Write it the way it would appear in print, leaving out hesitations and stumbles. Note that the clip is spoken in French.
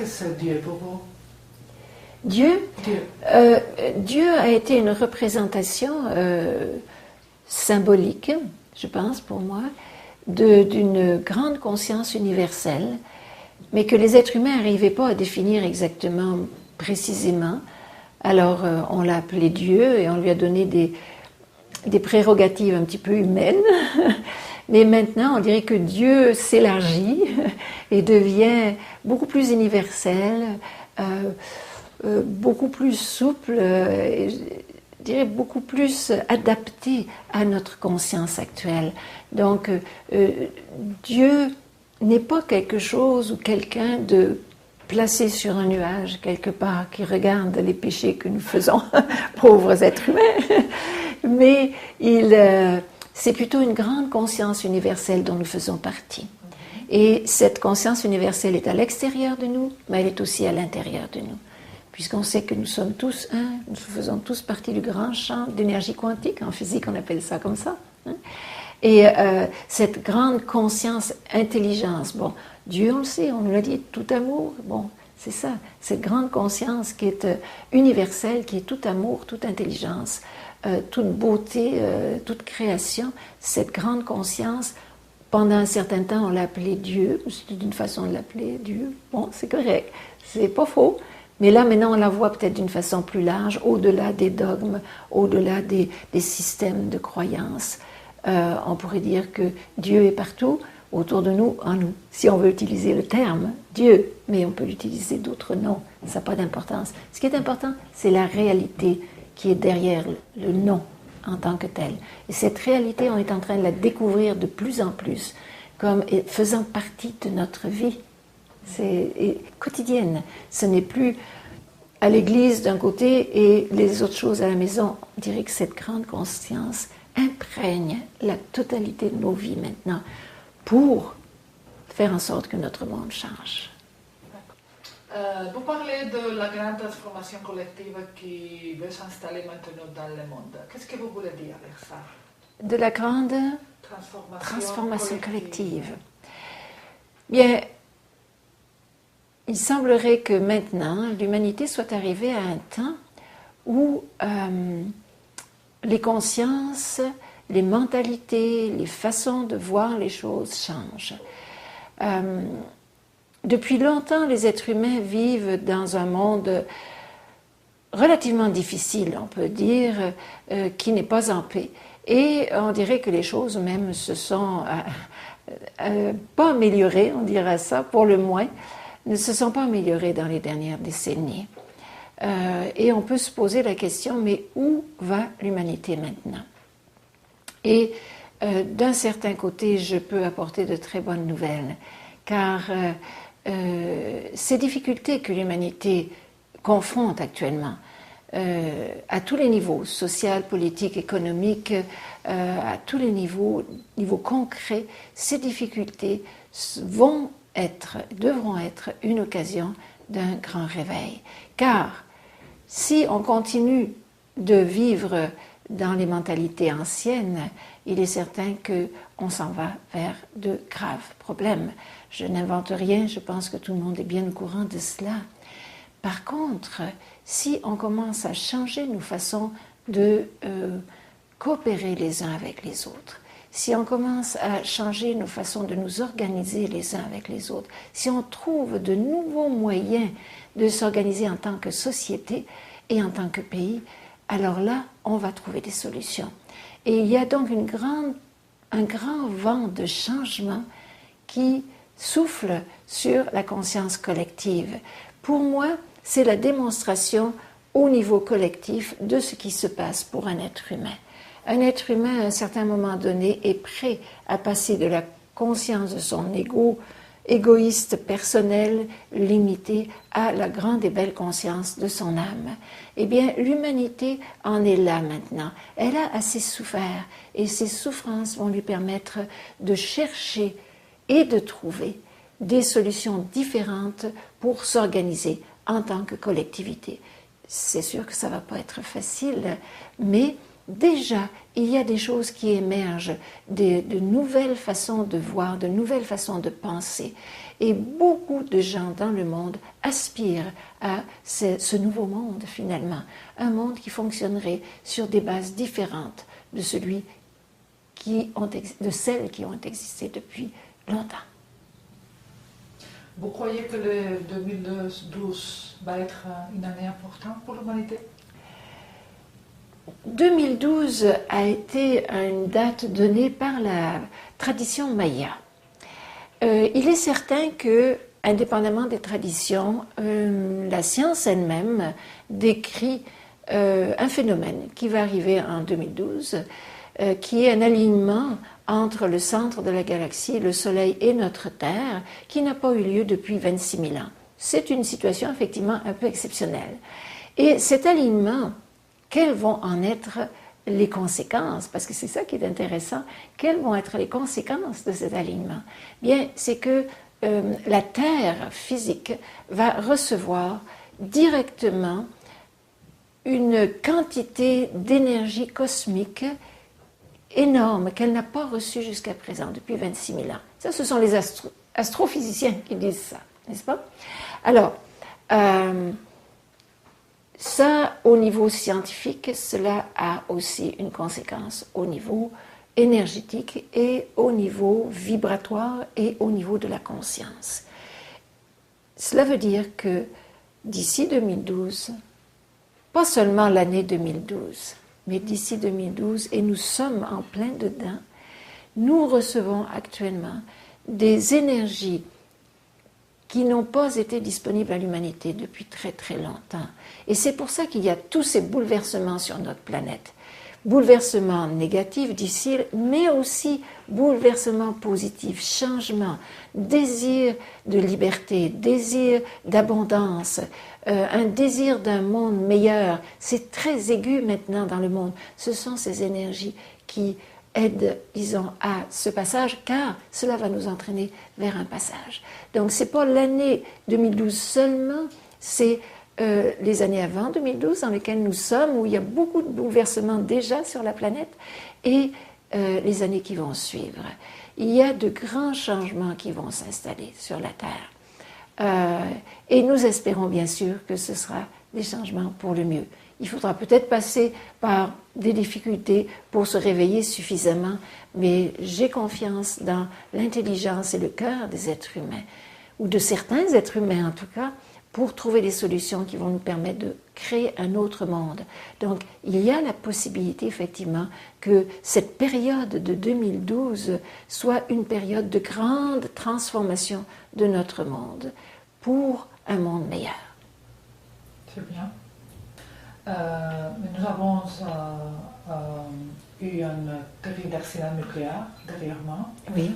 que c'est Dieu pour vous? Dieu, Dieu a été une représentation symbolique, je pense pour moi, d'une grande conscience universelle, mais que les êtres humains n'arrivaient pas à définir exactement, précisément. Alors on l'a appelé Dieu et on lui a donné des prérogatives un petit peu humaines. Mais maintenant, on dirait que Dieu s'élargit et devient beaucoup plus universel, beaucoup plus souple, je dirais beaucoup plus adapté à notre conscience actuelle. Donc, Dieu n'est pas quelque chose ou quelqu'un de placé sur un nuage quelque part qui regarde les péchés que nous faisons, pauvres êtres humains, mais c'est plutôt une grande conscience universelle dont nous faisons partie. Et cette conscience universelle est à l'extérieur de nous, mais elle est aussi à l'intérieur de nous. Puisqu'on sait que nous sommes tous un, nous faisons tous partie du grand champ d'énergie quantique, en physique on appelle ça comme ça. Et cette grande conscience, intelligence, bon, Dieu on le sait, on nous l'a dit, tout amour, bon, c'est ça, cette grande conscience qui est universelle, qui est tout amour, toute intelligence, toute beauté, toute création, cette grande conscience, pendant un certain temps on l'a appelé Dieu, c'est une façon de l'appeler Dieu, bon c'est correct, c'est pas faux, mais là maintenant on la voit peut-être d'une façon plus large, au-delà des dogmes, au-delà des systèmes de croyances. On pourrait dire que Dieu est partout, autour de nous, en nous, si on veut utiliser le terme Dieu, mais on peut utiliser d'autres noms, ça n'a pas d'importance. Ce qui est important, c'est la réalité qui est derrière le nom en tant que tel. Et cette réalité, on est en train de la découvrir de plus en plus, comme faisant partie de notre vie. C'est quotidienne. Ce n'est plus à l'église d'un côté et les autres choses à la maison. On dirait que cette grande conscience imprègne la totalité de nos vies maintenant pour faire en sorte que notre monde change. Vous parlez de la grande transformation collective qui veut s'installer maintenant dans le monde. Qu'est-ce que vous voulez dire avec ça? De la grande transformation collective. Bien, il semblerait que maintenant, l'humanité soit arrivée à un temps où les consciences, les mentalités, les façons de voir les choses changent. Depuis longtemps, les êtres humains vivent dans un monde relativement difficile, on peut dire, qui n'est pas en paix. Et on dirait que les choses même se sont pas améliorées, on dirait ça, pour le moins, ne se sont pas améliorées dans les dernières décennies. Et on peut se poser la question, mais où va l'humanité maintenant? Et d'un certain côté, je peux apporter de très bonnes nouvelles, car ces difficultés que l'humanité confronte actuellement, à tous les niveaux, social, politique, économique, à tous les niveaux concrets, ces difficultés devront être une occasion d'un grand réveil. Car si on continue de vivre dans les mentalités anciennes, il est certain qu'on s'en va vers de graves problèmes. Je n'invente rien, je pense que tout le monde est bien au courant de cela. Par contre, si on commence à changer nos façons de coopérer les uns avec les autres, si on commence à changer nos façons de nous organiser les uns avec les autres, si on trouve de nouveaux moyens de s'organiser en tant que société et en tant que pays, alors là, on va trouver des solutions. Et il y a donc un grand vent de changement qui souffle sur la conscience collective. Pour moi, c'est la démonstration au niveau collectif de ce qui se passe pour un être humain. Un être humain, à un certain moment donné, est prêt à passer de la conscience de son égoïste, personnel, limité, à la grande et belle conscience de son âme. Eh bien, l'humanité en est là maintenant. Elle a assez souffert et ces souffrances vont lui permettre de chercher et de trouver des solutions différentes pour s'organiser en tant que collectivité. C'est sûr que ça ne va pas être facile, mais déjà, il y a des choses qui émergent, de nouvelles façons de voir, de nouvelles façons de penser. Et beaucoup de gens dans le monde aspirent à ce nouveau monde, finalement. Un monde qui fonctionnerait sur des bases différentes de de celles qui ont existé depuis longtemps. Vous croyez que le 2012 va être une année importante pour l'humanité? 2012 a été une date donnée par la tradition maya. Il est certain que, indépendamment des traditions, la science elle-même décrit un phénomène qui va arriver en 2012, qui est un alignement entre le centre de la galaxie, le Soleil et notre Terre, qui n'a pas eu lieu depuis 26 000 ans. C'est une situation effectivement un peu exceptionnelle. Et cet alignement, quelles vont en être les conséquences? Parce que c'est ça qui est intéressant. Quelles vont être les conséquences de cet alignement? Bien, c'est que la Terre physique va recevoir directement une quantité d'énergie cosmique énorme qu'elle n'a pas reçue jusqu'à présent, depuis 26 000 ans. Ça, ce sont les astrophysiciens qui disent ça, n'est-ce pas? Alors, ça, au niveau scientifique, cela a aussi une conséquence au niveau énergétique et au niveau vibratoire et au niveau de la conscience. Cela veut dire que d'ici 2012, pas seulement l'année 2012, mais d'ici 2012, et nous sommes en plein dedans, nous recevons actuellement des énergies qui n'ont pas été disponibles à l'humanité depuis très très longtemps. Et c'est pour ça qu'il y a tous ces bouleversements sur notre planète. Bouleversements négatifs, difficiles, mais aussi bouleversements positifs, changements, désir de liberté, désir d'abondance, un désir d'un monde meilleur. C'est très aigu maintenant dans le monde. Ce sont ces énergies qui aident, disons, à ce passage, car cela va nous entraîner vers un passage. Donc, ce n'est pas l'année 2012 seulement, c'est les années avant 2012 dans lesquelles nous sommes, où il y a beaucoup de bouleversements déjà sur la planète, et les années qui vont suivre. Il y a de grands changements qui vont s'installer sur la Terre. Et nous espérons bien sûr que ce sera des changements pour le mieux. Il faudra peut-être passer par des difficultés pour se réveiller suffisamment, mais j'ai confiance dans l'intelligence et le cœur des êtres humains, ou de certains êtres humains en tout cas, pour trouver des solutions qui vont nous permettre de créer un autre monde. Donc, il y a la possibilité, effectivement, que cette période de 2012 soit une période de grande transformation de notre monde pour un monde meilleur. C'est bien. Mais nous avons eu un terrible accident nucléaire dernièrement. Oui.